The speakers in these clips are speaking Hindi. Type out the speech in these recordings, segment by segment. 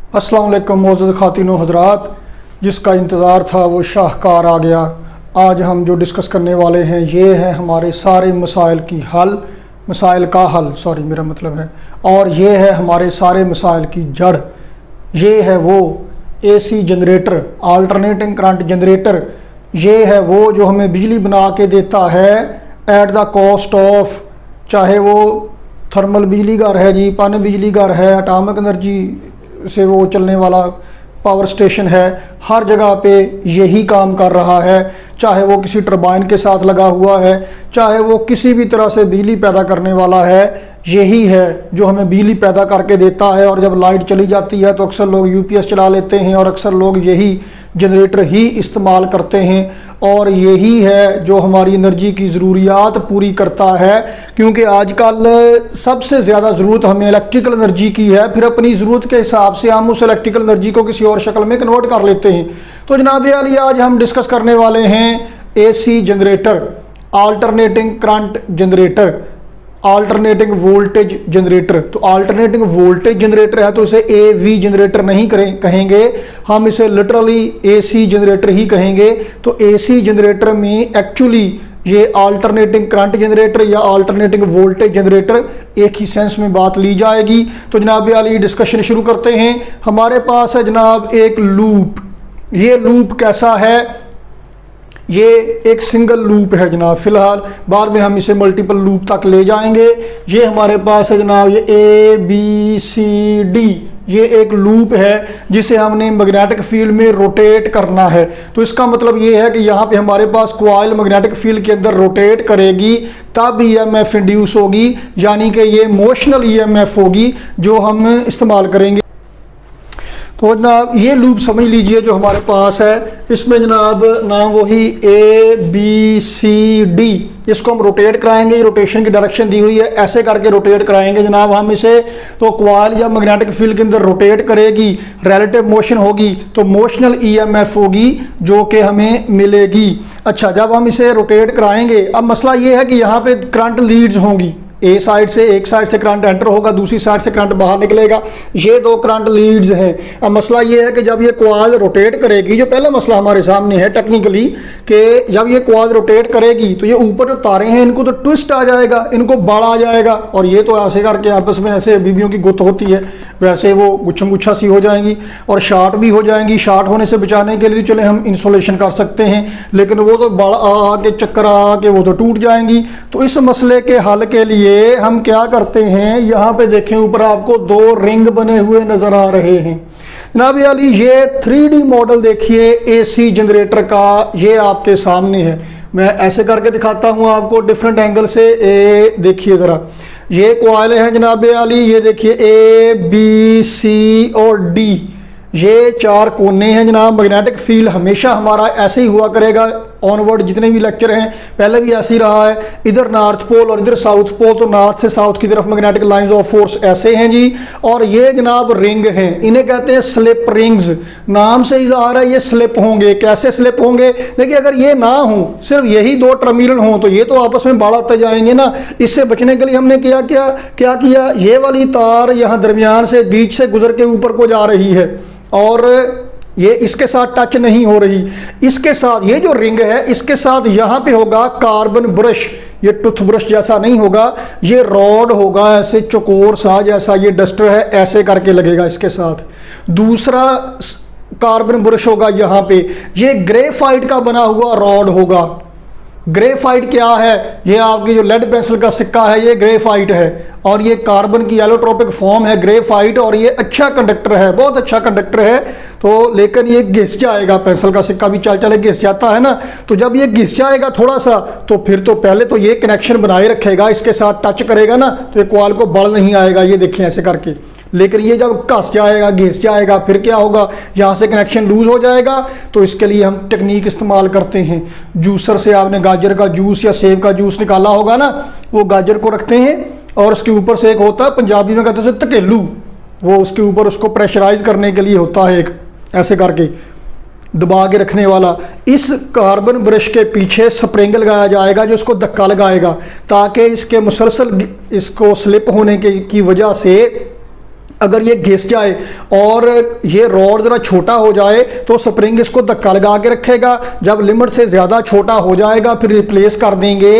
अस्सलाम वालेकुम मोअज़्ज़ज़ ख़ातिन व हज़रात, जिसका इंतज़ार था वो शाहकार आ गया। आज हम जो डिस्कस करने वाले हैं ये है हमारे सारे मसाइल का हल मेरा मतलब है, और ये है हमारे सारे मसाइल की जड़। ये है वो AC generator, alternating current generator. ये है वो जो हमें बिजली बना के देता है एट द कॉस्ट ऑफ, चाहे वो थर्मल बिजली घर है जी, पन बिजली घर है, एटॉमिक एनर्जी से वो चलने वाला पावर स्टेशन है, हर जगह पे यही काम कर रहा है। चाहे वो किसी टरबाइन के साथ लगा हुआ है, चाहे वो किसी भी तरह से बिजली पैदा करने वाला है, यही है जो हमें बिजली पैदा करके देता है। और जब लाइट चली जाती है तो अक्सर लोग यूपीएस चला लेते हैं और अक्सर लोग यही जनरेटर ही इस्तेमाल करते हैं, और यही है जो हमारी एनर्जी की ज़रूरियात पूरी करता है। क्योंकि आजकल सबसे ज़्यादा ज़रूरत हमें इलेक्ट्रिकल एनर्जी की है, फिर अपनी ज़रूरत के हिसाब से हम उस इलेक्ट्रिकल एनर्जी को किसी और शक्ल में कन्वर्ट कर लेते हैं। तो जनाब अली आज हम डिस्कस करने वाले हैं AC generator, alternating current generator, alternating voltage generator. तो अल्टरनेटिंग वोल्टेज जनरेटर है तो इसे एवी जनरेटर नहीं कहेंगे, हम इसे लिटरली एसी जनरेटर ही कहेंगे। तो एसी जनरेटर में एक्चुअली ये अल्टरनेटिंग करंट जनरेटर या अल्टरनेटिंग वोल्टेज जनरेटर एक ही सेंस में बात ली जाएगी। तो जनाब अली डिस्कशन शुरू करते हैं। हमारे पास है जनाब एक लूप। ये लूप कैसा है? ये एक सिंगल लूप है जनाब फिलहाल, बाद में हम इसे मल्टीपल लूप तक ले जाएंगे। ये हमारे पास है जनाब ये ABCD, ये एक लूप है जिसे हमने मैग्नेटिक फील्ड में रोटेट करना है। तो इसका मतलब ये है कि यहाँ पे हमारे पास कॉइल मैग्नेटिक फील्ड के अंदर रोटेट करेगी तब EMF इंड्यूस होगी, यानी कि ये मोशनल EMF होगी जो हम इस्तेमाल करेंगे। तो जनाब ये लूप समझ लीजिए जो हमारे पास है, इसमें जनाब नाम वही ABCD, इसको हम रोटेट कराएंगे। रोटेशन की डायरेक्शन दी हुई है, ऐसे करके रोटेट कराएंगे जनाब हम इसे। तो कॉइल या मैग्नेटिक फील्ड के अंदर रोटेट करेगी, रिलेटिव मोशन होगी तो मोशनल EMF होगी जो कि हमें मिलेगी। अच्छा, जब हम इसे रोटेट कराएंगे, अब मसला ये है कि यहाँ पे करंट लीड्स होंगी, एक साइड से करंट एंटर होगा, दूसरी साइड से करंट बाहर निकलेगा। ये दो करंट लीड्स हैं। अब मसला ये है कि जब ये कॉइल रोटेट करेगी, जो पहला मसला हमारे सामने है टेक्निकली, कि जब ये कॉइल रोटेट करेगी तो ये ऊपर जो तारे हैं इनको तो ट्विस्ट आ जाएगा, इनको बड़ आ जाएगा, और ये तो ऐसे करके आपस में ऐसे बीबियों की गुत होती है वैसे वो गुच्छम गुच्छा सी हो जाएंगी और शार्ट भी हो जाएंगी। शार्ट होने से बचाने के लिए चले हम इंसुलेशन कर सकते हैं, लेकिन वो तो बड़ आ के चक्कर आ के वो तो टूट जाएंगी। तो इस मसले के हल के लिए हम क्या करते हैं, यहाँ पे देखें ऊपर आपको दो रिंग बने हुए नजर आ रहे हैं जनाब अली। ये 3D मॉडल देखिए एसी जनरेटर का, ये आपके सामने है। मैं ऐसे करके दिखाता हूँ आपको डिफरेंट एंगल से। देखिए ज़रा, ये कॉइल हैं जनाब अली, ये देखिए ABC और D, ये चार कोने हैं जनाब। मैग्नेटिक फील्ड हमेशा हमारा ऐसे ही हुआ करेगा, ऑनवर्ड जितने भी लेक्चर हैं पहले भी ऐसे ही रहा है। इधर नॉर्थ पोल और इधर साउथ पोल, तो नॉर्थ से साउथ की तरफ मैग्नेटिक लाइंस ऑफ फोर्स ऐसे हैं जी। और ये जनाब रिंग हैं, इन्हें कहते हैं स्लिप रिंग्स। नाम से इज़हार है ये स्लिप होंगे। कैसे स्लिप होंगे? देखिए अगर ये ना हो, सिर्फ यही दो टर्मिनल हों, तो ये तो आपस में बढ़ाते जाएंगे ना। इससे बचने के लिए हमने क्या किया, ये वाली तार यहाँ दरमियान से बीच से गुजर के ऊपर को जा रही है और ये इसके साथ टच नहीं हो रही। इसके साथ ये जो रिंग है इसके साथ यहाँ पे होगा कार्बन ब्रश, ये टूथ ब्रश जैसा नहीं होगा, ये रॉड होगा ऐसे चौकोर सा, जैसा ये डस्टर है ऐसे करके लगेगा इसके साथ। दूसरा कार्बन ब्रश होगा यहाँ पे, ये ग्रेफाइट का बना हुआ रॉड होगा। ग्रेफाइट क्या है? ये आपकी जो लेड पेंसिल का सिक्का है ये ग्रेफाइट है, और ये कार्बन की एलोट्रोपिक फॉर्म है ग्रेफाइट, और ये अच्छा कंडक्टर है, बहुत अच्छा कंडक्टर है। तो लेकिन ये घिस जाएगा, पेंसिल का सिक्का भी चल घिस जाता है ना। तो जब ये घिस जाएगा थोड़ा सा, तो फिर तो पहले तो ये कनेक्शन बनाए रखेगा, इसके साथ टच करेगा ना तो ये कॉइल को बल नहीं आएगा, ये देखें ऐसे करके। लेकिन ये जब घस जाएगा, घिस जाएगा, फिर क्या होगा, यहाँ से कनेक्शन लूज हो जाएगा। तो इसके लिए हम टेक्निक इस्तेमाल करते हैं। जूसर से आपने गाजर का जूस या सेब का जूस निकाला होगा ना, वो गाजर को रखते हैं और उसके ऊपर से एक होता है, पंजाबी में कहते हैं तकेलू, वो उसके ऊपर उसको प्रेशराइज करने के लिए होता है एक, ऐसे करके दबा के रखने वाला। इस कार्बन ब्रश के पीछे स्प्रिंग लगाया जाएगा जो इसको धक्का लगाएगा, ताकि इसके मुसलसल इसको स्लिप होने की वजह से अगर ये घिस जाए और ये रॉड ज़रा छोटा हो जाए तो स्प्रिंग इसको धक्का लगा के रखेगा। जब लिमिट से ज़्यादा छोटा हो जाएगा फिर रिप्लेस कर देंगे।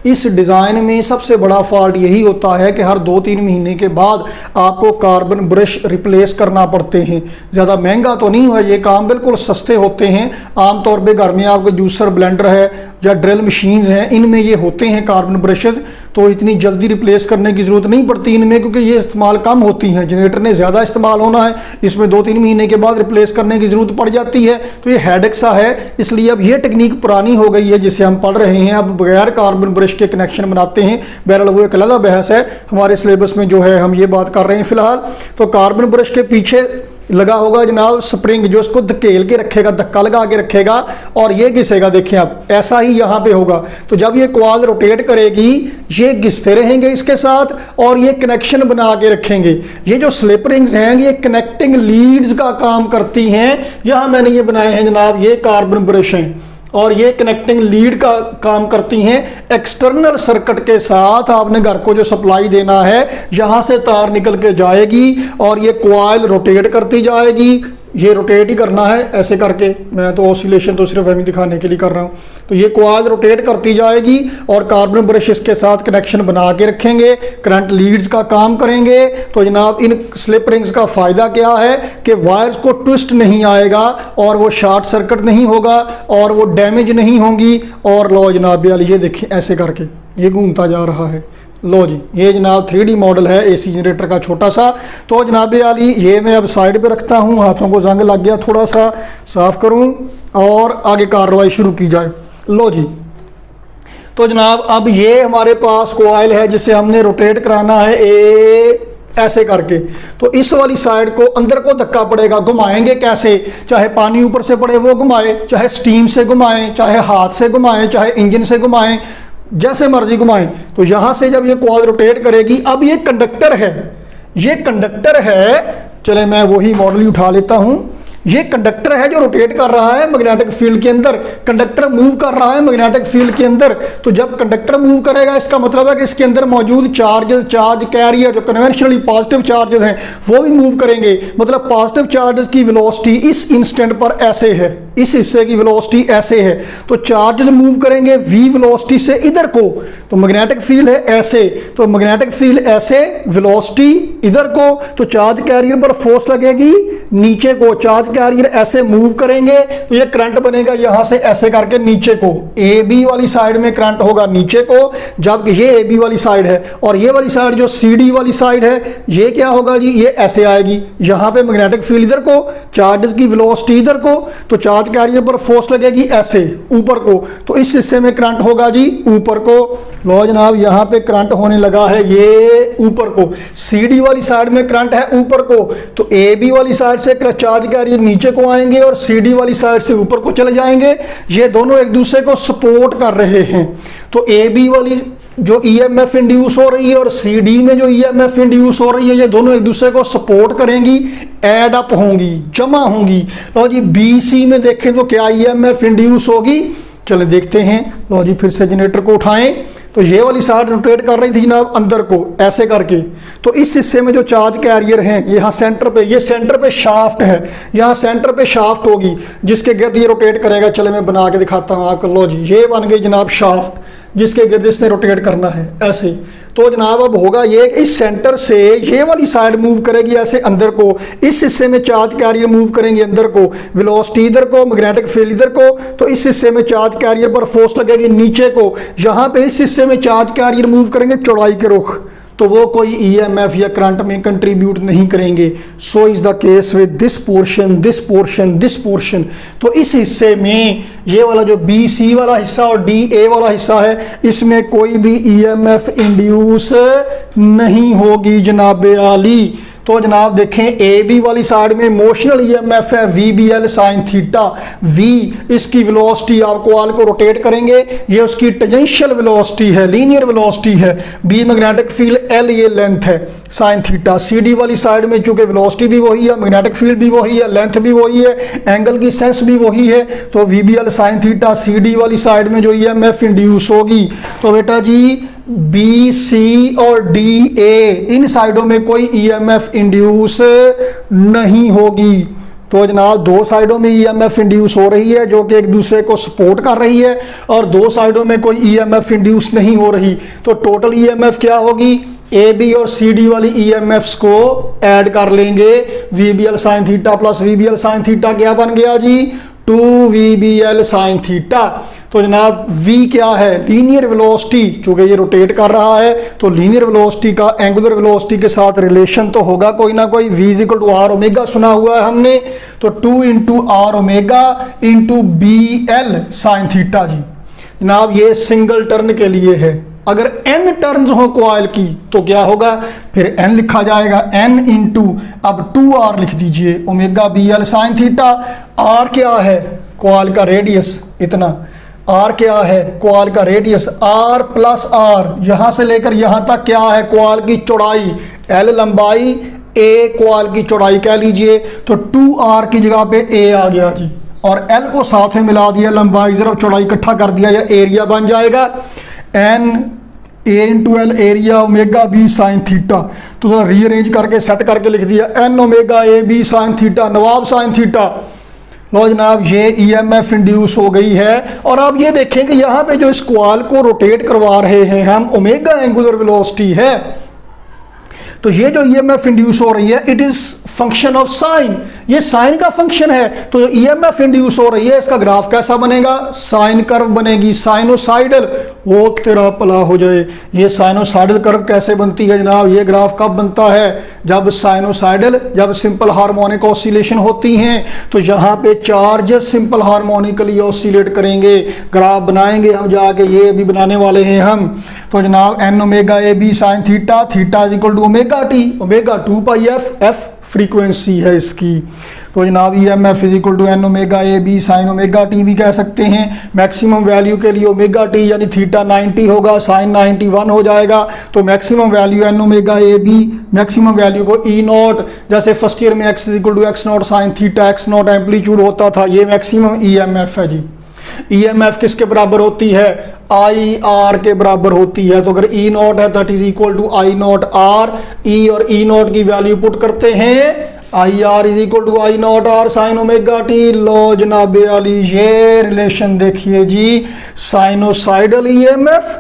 इस डिज़ाइन में सबसे बड़ा फॉल्ट यही होता है कि हर 2-3 महीने के बाद आपको कार्बन ब्रश रिप्लेस करना पड़ते हैं। ज़्यादा महंगा तो नहीं है ये काम, बिल्कुल सस्ते होते हैं। आमतौर पर घर में आपको जूसर ब्लेंडर है या ड्रिल मशीन्स हैं, इनमें ये होते हैं कार्बन ब्रशेज़, तो इतनी जल्दी रिप्लेस करने की ज़रूरत नहीं पड़ती इनमें, क्योंकि ये इस्तेमाल कम होती हैं। जनरेटर ने ज़्यादा इस्तेमाल होना है, इसमें 2-3 महीने के बाद रिप्लेस करने की ज़रूरत पड़ जाती है, तो ये हेडेक सा है। इसलिए अब ये टेक्निक पुरानी हो गई है जिसे हम पढ़ रहे हैं। अब बगैर कार्बन ब्रश के कनेक्शन बनाते हैं। बहरहाल वो एक अलग बहस है, हमारे सिलेबस में जो है हम ये बात कर रहे हैं फ़िलहाल। तो कार्बन ब्रश के पीछे लगा होगा जनाब स्प्रिंग, जो इसको धकेल के रखेगा, धक्का लगा के रखेगा और ये घिसेगा। देखें आप, ऐसा ही यहाँ पे होगा। तो जब ये क्वाल रोटेट करेगी ये घिसते रहेंगे इसके साथ और ये कनेक्शन बना के रखेंगे। ये जो स्लिप रिंग्स हैं ये कनेक्टिंग लीड्स का काम करती हैं। यहाँ मैंने ये बनाए हैं जनाब, ये कार्बन ब्रश हैं और ये कनेक्टिंग लीड का काम करती हैं। एक्सटर्नल सर्किट के साथ आपने घर को जो सप्लाई देना है, यहाँ से तार निकल के जाएगी और ये कॉइल रोटेट करती जाएगी। ये रोटेट ही करना है ऐसे करके, मैं तो ऑसिलेशन तो सिर्फ हमें दिखाने के लिए कर रहा हूँ। तो ये कॉइल रोटेट करती जाएगी और कार्बन ब्रश इसके साथ कनेक्शन बना के रखेंगे, करंट लीड्स का काम करेंगे। तो जनाब इन स्लिप रिंग्स का फ़ायदा क्या है कि वायर्स को ट्विस्ट नहीं आएगा और वो शॉर्ट सर्किट नहीं होगा और वो डैमेज नहीं होंगी। और लो जनाब ये देखें ऐसे करके ये घूमता जा रहा है। लो जी, ये जनाब 3D मॉडल है एसी जनरेटर का छोटा सा। तो जनाब आली ये मैं अब साइड पे रखता हूँ, हाथों को जंग लग गया, थोड़ा सा साफ करूँ और आगे कार्रवाई शुरू की जाए। लो जी, तो जनाब अब ये हमारे पास कॉइल है जिसे हमने रोटेट कराना है ऐसे करके। तो इस वाली साइड को अंदर को धक्का पड़ेगा। घुमाएंगे कैसे? चाहे पानी ऊपर से पड़े वो घुमाए, चाहे स्टीम से घुमाएं, चाहे हाथ से घुमाएं, चाहे इंजन से घुमाएं, जैसे मर्जी घुमाएं। तो यहां से जब ये कॉइल रोटेट करेगी, अब ये कंडक्टर है, ये कंडक्टर है। चले मैं वही मॉडल ही उठा लेता हूं। ये कंडक्टर है जो रोटेट कर रहा है मैग्नेटिक फील्ड के अंदर। कंडक्टर मूव कर रहा है मैग्नेटिक फील्ड के अंदर। तो जब कंडक्टर मूव करेगा इसका मतलब है कि इसके अंदर मौजूद चार्जेस, चार्ज कैरियर जो कन्वेंशनली पॉजिटिव चार्जेस हैं वो भी मूव करेंगे। मतलब पॉजिटिव चार्जेस की वेलोसिटी इस इंस्टेंट पर ऐसे है, इस हिस्से की वेलोसिटी ऐसे है। तो चार्जेस मूव करेंगे v वेलोसिटी से इधर को। तो मैग्नेटिक फील्ड है ऐसे, तो मैग्नेटिक फील्ड ऐसे, वेलोसिटी इधर को। तो चार्ज कैरियर पर फोर्स लगेगी नीचे को, चार्ज कैरियर ऐसे मूव करेंगे तो ये करंट बनेगा यहां से ऐसे करके नीचे को। ए बी वाली साइड में करंट होगा नीचे को, जब ये ए बी वाली साइड है। और ये वाली साइड जो सी डी वाली साइड है ये क्या होगा जी, ये ऐसे आएगी। यहां पे मैग्नेटिक फील्ड इधर को, चार्जेस की वेलोसिटी इधर को। तो चार्ज कैरियर पर फोर्स लगेगी ऐसे ऊपर को। तो इस हिस्से में करंट होगा जी ऊपर को। लो जनाब यहां पे करंट होने लगा है ये ऊपर को। सी डी वाली साइड में करंट है ऊपर को। तो ए बी वाली साइड से चार्ज कैरियर नीचे को आएंगे और सी डी वाली साइड से ऊपर को चले जाएंगे। ये दोनों एक दूसरे को सपोर्ट कर रहे हैं। तो ए बी वाली जो ईएमएफ इंड्यूस हो रही है और सी डी में जो ईएमएफ इंड्यूस हो रही है, ये दोनों एक दूसरे को सपोर्ट करेंगी, एड अप होंगी, जमा होंगी। लो जी बी सी में देखें तो क्या ईएमएफ इंड्यूस होगी, चले देखते हैं। लो जी फिर से जनरेटर को उठाएं। तो ये वाली साइड रोटेट कर रही थी जनाब अंदर को ऐसे करके। तो इस हिस्से में जो चार्ज कैरियर हैं यहाँ सेंटर पे, ये सेंटर पे शाफ्ट है, यहाँ सेंटर पे शाफ्ट होगी जिसके गिर्द ये रोटेट करेगा। चले मैं बना के दिखाता हूँ आपको। लो जी ये बन गई जनाब शाफ्ट जिसके गिर्द इसने रोटेट करना है ऐसे। तो जनाब अब होगा ये इस सेंटर से ये वाली साइड मूव करेगी ऐसे अंदर को, इस हिस्से में चार्ज कैरियर मूव करेंगे अंदर को, वेलोसिटी इधर को, मैग्नेटिक फील्ड इधर को। तो इस हिस्से में चार्ज कैरियर पर फोर्स लगेगी नीचे को। यहाँ पे इस हिस्से में चार्ज कैरियर मूव करेंगे चौड़ाई के रुख, तो वो कोई ईएमएफ या करंट में कंट्रीब्यूट नहीं करेंगे। So is the case with this portion, this portion, this portion. तो इस हिस्से में ये वाला जो बी सी वाला हिस्सा और डी ए वाला हिस्सा है, इसमें कोई भी ईएमएफ इंड्यूस नहीं होगी जनाब आली। तो जनाब देखें ए बी वाली साइड में मोशनल ईएमएफ है V B L sine theta. V इसकी वेलोसिटी आप कॉइल को रोटेट करेंगे, ये उसकी टेंजेंशियल वेलोसिटी है, लीनियर वेलोसिटी है। बी मैग्नेटिक फील्ड एल ये लेंथ है साइन थीटा। सी डी वाली साइड में चूंकि वेलोसिटी भी वही है, मैग्नेटिक फील्ड भी वही है, लेंथ भी वही है, एंगल की सेंस भी वही है। तो V B L sine theta. C D वाली साइड में जो ईएमएफ इंड्यूस होगी तो बेटा जी बी, सी और डी, ए इन साइडों में कोई ईएमएफ इंड्यूस नहीं होगी। तो जनाब दो साइडों में ईएमएफ इंड्यूस हो रही है जो कि एक दूसरे को सपोर्ट कर रही है, और दो साइडों में कोई ईएमएफ इंड्यूस नहीं हो रही। तो टोटल ईएमएफ क्या होगी, ए बी और सी डी वाली ईएमएफ्स को ऐड कर लेंगे। VBL sine theta plus VBL sine theta क्या बन गया जी, 2VBL साइन थीटा। तो जनाब V क्या है, लीनियर वेलोसिटी, चूंकि ये रोटेट कर रहा है तो लीनियर वेलोसिटी का एंगुलर वेलोसिटी के साथ रिलेशन तो होगा कोई ना कोई। V equal to R omega सुना हुआ है हमने, तो 2 into R omega into BL sine theta जी। जनाब ये सिंगल टर्न के लिए है, अगर n टर्न्स हो कॉइल की तो क्या होगा, फिर n लिखा जाएगा, n इंटू अब 2r लिख दीजिए omega BL sine theta. r क्या है, कॉइल का रेडियस इतना, r क्या है, कॉइल का रेडियस, r प्लस r, यहां से लेकर यहां तक क्या है, कॉइल की चौड़ाई, l लंबाई, a कॉइल की चौड़ाई कह लीजिए। तो 2r की जगह पे a आ गया जी, और l को साथ में मिला दिया, लंबाई जरा चौड़ाई इकट्ठा कर दिया, या एरिया बन जाएगा n a into L area omega B sine theta. तो थोड़ा रीअरेंज करके सेट करके लिख दिया n omega A B sine theta, नवाब साइन थीटा। लो जनाब ये ईएमएफ इंड्यूस हो गई है। और आप ये देखें कि यहाँ पे जो इस कॉइल को रोटेट करवा रहे हैं हम, ओमेगा एंगुलर वेलोसिटी है, तो ये जो ईएमएफ इंड्यूस हो रही है it is function of sine, ये साइन का फंक्शन है। तो ईएमएफ इंड्यूस हो रही है, इसका ग्राफ कैसा बनेगा, साइन कर्व बनेगी, साइनोसाइडल। वो तेरा भला हो जाए, ये साइनोसाइडल कर्व कैसे बनती है जनाब, ये ग्राफ कब बनता है, जब साइनोसाइडल, जब सिंपल हार्मोनिक ऑसिलेशन होती हैं, तो यहाँ पे चार्ज सिंपल हार्मोनिकली ऑसिलेट करेंगे, ग्राफ बनाएंगे हम जाके, ये अभी बनाने वाले हैं हम। तो जनाब n omega A B sine theta, theta is equal to omega T, omega 2 pi F, F frequency है इसकी। तो जनाब E M F is equal to N omega A B sine omega T भी कह सकते हैं। मैक्सिमम वैल्यू के लिए ओमेगा टी यानी थीटा 90 होगा, साइन 91 हो जाएगा। तो maximum value N omega A B, maximum value को ई नॉट, जैसे फर्स्ट ईयर में X is equal to X naught sine theta, X naught amplitude होता था, ये मैक्सिमम ई एम एफ है जी। ई एम एफ किसके बराबर होती है, आई आर के बराबर होती है। तो अगर ई नॉट है that is equal to I naught R, E और ई नॉट की वैल्यू पुट करते हैं, I R is equal to I naught R sine omega t. लो जनाबे वाली ये रिलेशन देखिए जी, साइनोसाइडल ई एम एफ,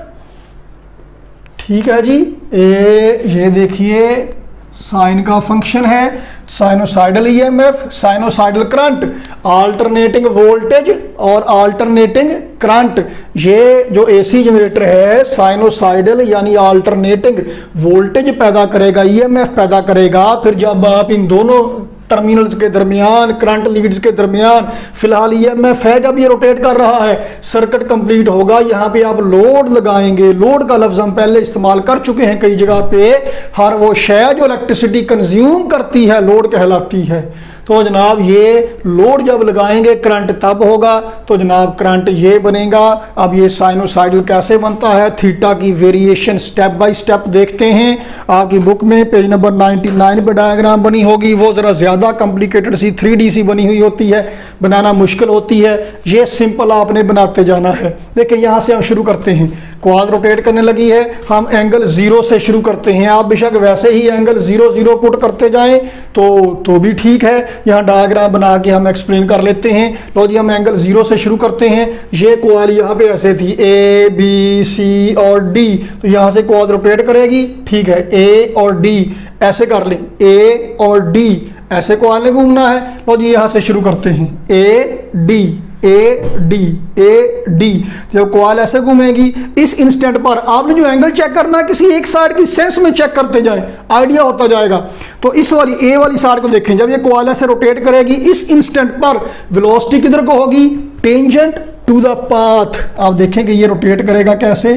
ठीक है जी, ये देखिए साइन का फंक्शन है, sinusoidal EMF, sinusoidal current, alternating voltage और अल्टरनेटिंग करंट। ये जो एसी जनरेटर है साइनोसाइडल यानी अल्टरनेटिंग वोल्टेज पैदा करेगा, ईएमएफ पैदा करेगा। फिर जब आप इन दोनों टर्मिनल्स के दरमियान, करंट लीड्स के दरमियान, फिलहाल ईएमएफ है, जब ये रोटेट कर रहा है, सर्किट कंप्लीट होगा। यहाँ पे आप लोड लगाएंगे, लोड का लफ्ज हम पहले इस्तेमाल कर चुके हैं कई जगह पे, हर वो शय जो इलेक्ट्रिसिटी कंज्यूम करती है लोड कहलाती है। तो जनाब ये लोड जब लगाएंगे करंट तब होगा, तो जनाब करंट ये बनेगा। अब ये साइनोसाइडल कैसे बनता है, थीटा की वेरिएशन स्टेप बाय स्टेप देखते हैं। आपकी बुक में पेज नंबर 99 पे डायग्राम बनी होगी, वो ज़रा ज़्यादा कॉम्प्लिकेटेड सी 3D सी बनी हुई होती है, बनाना मुश्किल होती है। ये सिंपल आपने बनाते जाना है। देखिए यहाँ से हम शुरू करते हैं, क्वाड रोटेट करने लगी है, हम एंगल 0 से शुरू करते हैं। आप बेशक वैसे ही एंगल 0 0 पुट करते जाएं तो भी ठीक है, यहाँ डायग्राम बना के हम एक्सप्लेन कर लेते हैं। लो जी हम एंगल 0 से शुरू करते हैं। ये क्वाड यहाँ पे ऐसे थी, ए बी सी और डी, तो यहाँ से क्वाड रोटेट करेगी, ठीक है, ए और डी ऐसे कर लें, ए और डी ऐसे क्वाड ने घूमना है। लो जी यहाँ से शुरू करते हैं, A D A D A D, जब क्वाल ऐसे घूमेगी इस इंस्टेंट पर आपने जो एंगल चेक करना है किसी एक साइड की सेंस में चेक करते जाएं, आइडिया होता जाएगा। तो इस वाली ए वाली साइड को देखें, जब ये क्वाल ऐसे रोटेट करेगी इस इंस्टेंट पर वेलोसिटी किधर को होगी, टेंजेंट टू द पाथ। आप देखें कि ये रोटेट करेगा कैसे,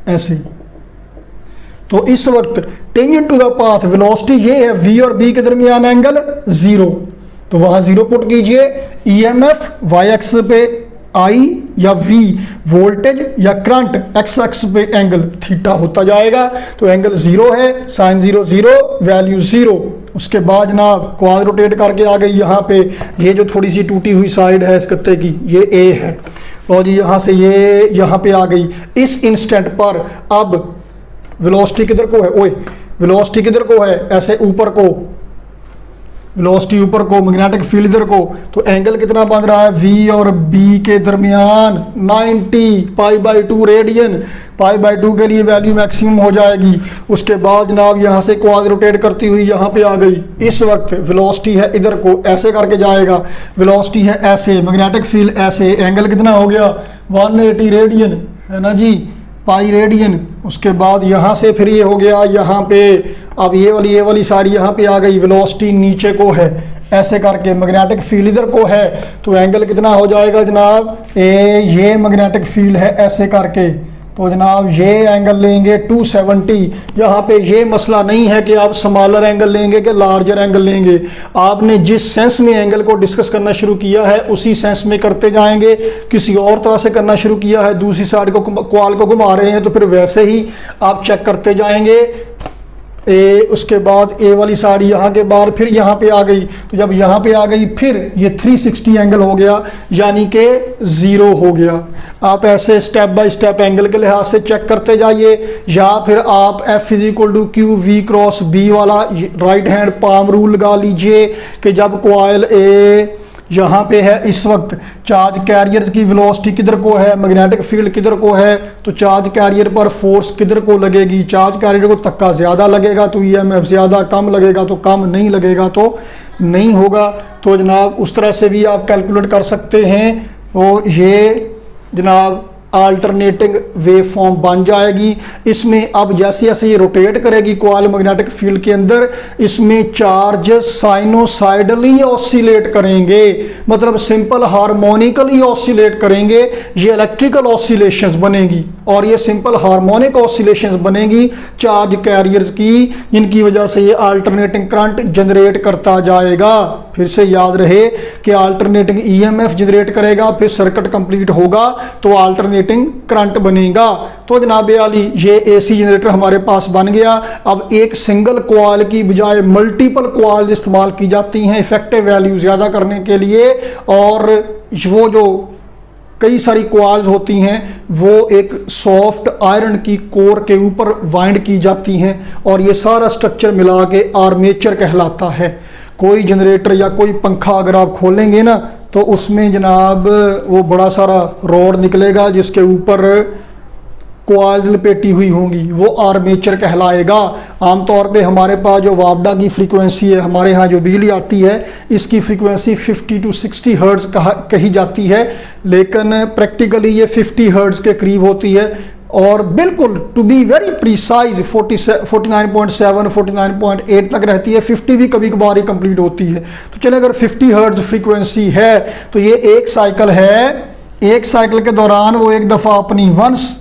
ऐसे। तो इस वक्त tangent to the path velocity ये है, वी और बी के दरमियान एंगल 0, तो वहां 0 पुट कीजिए। ईएमएफ वाई एक्स पे आई या वी, वोल्टेज या करंट एक्स एक्स पे एंगल थीटा होता जाएगा। तो एंगल 0 है, साइन 0 0, वैल्यू 0। उसके बाद जनाब क्वाड रोटेट करके आ गई यहाँ पे, ये जो थोड़ी सी टूटी हुई साइड है इस कत्ते की, ये ए है। लो जी, यहाँ से ये यहाँ पे आ गई। इस इंस्टेंट पर अब वेलोसिटी किधर को है, ओए वेलोसिटी किधर को है, ऐसे ऊपर को, वेलोसिटी ऊपर को, मैग्नेटिक फील्ड इधर को, तो एंगल कितना बन रहा है V और B के दरमियान 90 π/2 रेडियन। π/2 के लिए वैल्यू मैक्सिमम हो जाएगी। उसके बाद जनाब यहाँ से क्वाड रोटेट करती हुई यहाँ पे आ गई। इस वक्त वेलोसिटी है इधर को, ऐसे करके जाएगा, वेलोसिटी है ऐसे, मैग्नेटिक फील्ड ऐसे, एंगल कितना हो गया 180 रेडियन है ना जी, पाई रेडियन। उसके बाद यहाँ से फिर ये हो गया यहाँ पे, अब ये वाली सारी यहाँ पे आ गई, वेलोसिटी नीचे को है, ऐसे करके मैग्नेटिक फील्ड इधर को है, तो एंगल कितना हो जाएगा जनाब, ये मैग्नेटिक फील्ड है ऐसे करके, तो जनाब ये एंगल लेंगे 270। यहाँ पे ये मसला नहीं है कि आप स्मॉलर एंगल लेंगे कि लार्जर एंगल लेंगे, आपने जिस सेंस में एंगल को डिस्कस करना शुरू किया है उसी सेंस में करते जाएंगे। किसी और तरह से करना शुरू किया है, दूसरी साइड को क्वाल को घुमा रहे हैं, तो फिर वैसे ही आप चेक करते जाएंगे। उसके बाद ए वाली साइड यहाँ के बाद फिर यहाँ पे आ गई, तो जब यहाँ पे आ गई फिर ये 360 एंगल हो गया, यानी कि 0 हो गया। आप ऐसे स्टेप बाय स्टेप एंगल के लिहाज से चेक करते जाइए, या फिर आप F = Q V cross B वाला राइट हैंड पाम रूल लगा लीजिए कि जब कॉइल ए यहाँ पे है, इस वक्त चार्ज कैरियर्स की वेलोसिटी किधर को है, मैग्नेटिक फील्ड किधर को है, तो चार्ज कैरियर पर फोर्स किधर को लगेगी, चार्ज कैरियर को धक्का ज़्यादा लगेगा तो EMF ज़्यादा, कम लगेगा तो कम, नहीं लगेगा तो नहीं होगा। तो जनाब उस तरह से भी आप कैलकुलेट कर सकते हैं। तो ये जनाब अल्टरनेटिंग वेव फॉर्म बन जाएगी। इसमें अब जैसे जैसे ये रोटेट करेगी कॉइल मैग्नेटिक फील्ड के अंदर, इसमें चार्ज साइनोसाइडली ऑसिलेट करेंगे, मतलब सिंपल हार्मोनिकली ऑसिलेट करेंगे। ये इलेक्ट्रिकल ऑसिलेशंस बनेगी, और ये सिंपल हार्मोनिक ऑसिलेशंस बनेगी चार्ज कैरियर्स की, जिनकी वजह से ये अल्टरनेटिंग करंट जनरेट करता जाएगा। फिर से याद रहे कि अल्टरनेटिंग EMF जनरेट करेगा, फिर सर्किट कंप्लीट होगा तो अल्टरनेटिंग करंट बनेगा। तो जनाब आली ये AC जनरेटर हमारे पास बन गया। अब एक सिंगल कॉइल की बजाय मल्टीपल कॉइल इस्तेमाल की जाती हैं इफेक्टिव वैल्यू ज़्यादा करने के लिए, और वो जो कई सारी कॉइल्स होती हैं वो एक सॉफ्ट आयरन की कोर के ऊपर वाइंड की जाती हैं, और ये सारा स्ट्रक्चर मिला के आर्मेचर कहलाता है। कोई जनरेटर या कोई पंखा अगर आप खोलेंगे ना, तो उसमें जनाब वो बड़ा सारा रॉड निकलेगा जिसके ऊपर कॉइल्स लपेटी हुई होंगी, वो आर्मेचर कहलाएगा। आमतौर पे हमारे पास जो वापडा की फ्रीक्वेंसी है, हमारे यहाँ जो बिजली आती है, इसकी फ्रीक्वेंसी 50 to 60 हर्ट्ज कही जाती है, लेकिन प्रैक्टिकली ये 50 हर्ट्ज के करीब होती है, और बिल्कुल टू बी वेरी प्रिसाइज 49.7 49.8 तक रहती है। 50 भी कभी कभार ही कंप्लीट होती है। तो चले अगर 50 हर्ट्ज फ्रीक्वेंसी है तो ये एक साइकिल है, एक साइकिल के दौरान वो एक दफ़ा अपनी वंस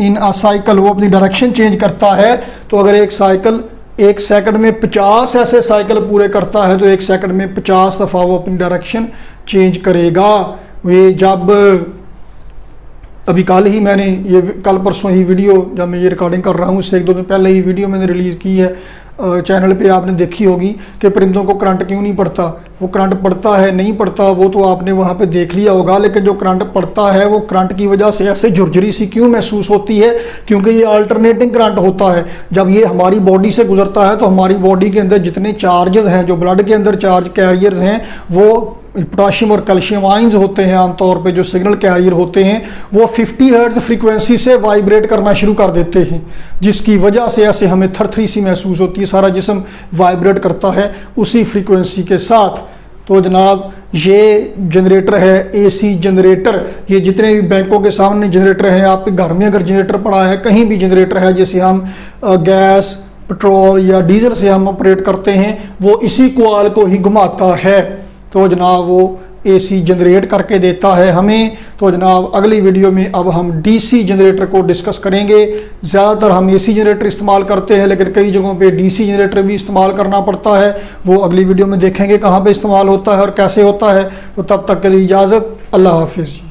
इन अ साइकिल वो अपनी डायरेक्शन चेंज करता है। तो अगर एक साइकिल एक सेकंड में 50 ऐसे साइकिल पूरे करता है, तो एक सेकंड में 50 दफ़ा वो अपनी डायरेक्शन चेंज करेगा। वे जब अभी कल ही मैंने ये कल परसों ही वीडियो, जब मैं ये रिकॉर्डिंग कर रहा हूँ उससे 1-2 दिन पहले ही वीडियो मैंने रिलीज़ की है, चैनल पे आपने देखी होगी कि परिंदों को करंट क्यों नहीं पड़ता। वो करंट पड़ता है नहीं पड़ता वो तो आपने वहाँ पे देख लिया होगा, लेकिन जो करंट पड़ता है वो करंट की वजह से ऐसे झुरझुरी सी क्यों महसूस होती है, क्योंकि ये अल्टरनेटिंग करंट होता है। जब ये हमारी बॉडी से गुजरता है तो हमारी बॉडी के अंदर जितने चार्जेस हैं, जो ब्लड के अंदर चार्ज कैरियर्स हैं, वो पोटाशियम और कैल्शियम आयंस होते हैं आमतौर पे, जो सिग्नल कैरियर होते हैं, वो 50 हर्ट्ज फ्रीक्वेंसी से वाइब्रेट करना शुरू कर देते हैं, जिसकी वजह से ऐसे हमें थरथरी सी महसूस होती है, सारा जिस्म वाइब्रेट करता है उसी फ्रीक्वेंसी के साथ। तो जनाब ये जनरेटर है AC जनरेटर। ये जितने भी बैंकों के सामने जनरेटर हैं, आपके घर में अगर जनरेटर पड़ा है, कहीं भी जनरेटर है, जैसे हम गैस पेट्रोल या डीजल से हम ऑपरेट करते हैं, वो इसी कॉइल को ही घुमाता है। तो जनाब वो AC जनरेट करके देता है हमें। तो जनाब अगली वीडियो में अब हम DC जनरेटर को डिस्कस करेंगे। ज़्यादातर हम AC जनरेटर इस्तेमाल करते हैं, लेकिन कई जगहों पे DC जनरेटर भी इस्तेमाल करना पड़ता है। वो अगली वीडियो में देखेंगे कहाँ पे इस्तेमाल होता है और कैसे होता है। तो तब तक के लिए इजाज़त, अल्लाह हाफिज़।